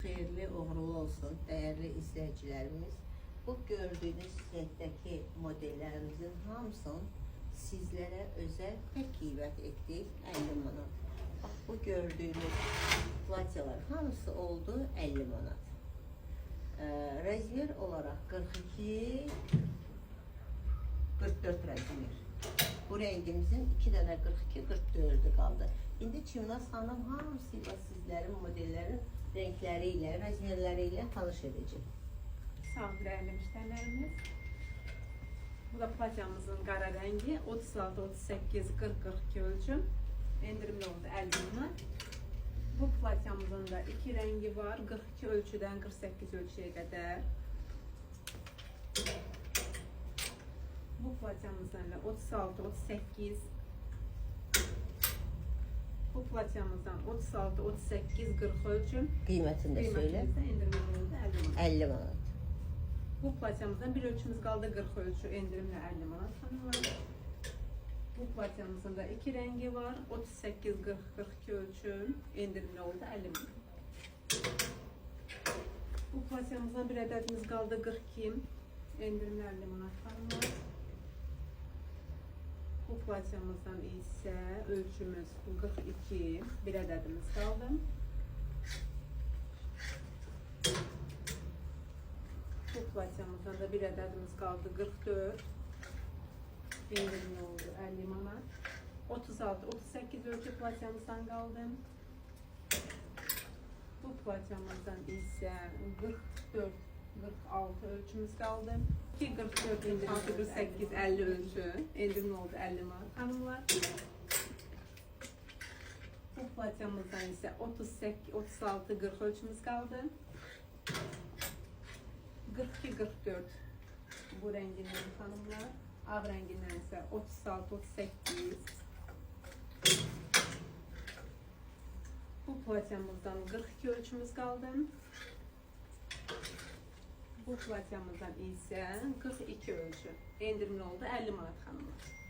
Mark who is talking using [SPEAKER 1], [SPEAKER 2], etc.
[SPEAKER 1] Xeyirli, uğurlu olsun değerli izleyicilerimiz. Bu gördüğünüz setdeki modellerimizin hamısını sizlere özel tek qiymət etdik 50 manat. Bak bu gördüğünüz platyalar hamısı oldu 50 manat. Rezmer olarak 42 44 rezmer. Bu rengimizin 2 tane 42 44'ü kaldı. İndi Çimnaz Hanım hamısıyla sizlerin modellerin renkleriyle, rezmerleriyle tanış edecek.
[SPEAKER 2] Sağ olun değerli müşterilerimiz. Bu da platyamızın qara rengi 36, 38, 40, 42 ölçüm. Endirimli oldu 50 manat. Bu platyamızın da iki rengi var. 42 ölçüden 48 ölçüye kadar. Bu platyamızdan da 36, 38. Bu platyamızdan 36, 38, 40 ölçüm.
[SPEAKER 1] Kıymetini de söyle.
[SPEAKER 2] Endirimli oldu 50 manat.
[SPEAKER 1] 50 manat.
[SPEAKER 2] Bu platyamızdan bir ölçümüz kaldı 40 ölçü, endirimli 50 manat hanımlar. Bu platyamızın da iki rengi var. 38, 40, 42 ölçüm, endirimli oldu 50 manat. Bu platyamızdan bir adetimiz kaldı 42, endirimli 50 manat hanımlar. Bu platyamızdan ise ölçümüz 42, bir adetimiz kaldı. Bu platyamızdan da bir adetimiz kaldı 44. Endirimli oldu 50 manat. 36, 38 ölçü platyamızdan kaldı. Bu platyamızdan ise 44, 46 ölçümüz kaldı. 2, 44, 56, 48, 50 ölçü. Endirimli oldu 50 manat hanımlar. Bu platyamızdan ise 38, 36, 40 ölçümüz kaldı. 42, 44 bu renginden hanımlar. Ağ renginden ise 36, 38. Bu platyamızdan 42 ölçümüz kaldı. Bu platyamızdan ise 42 ölçü. Endirimli oldu 50 manat hanımlar.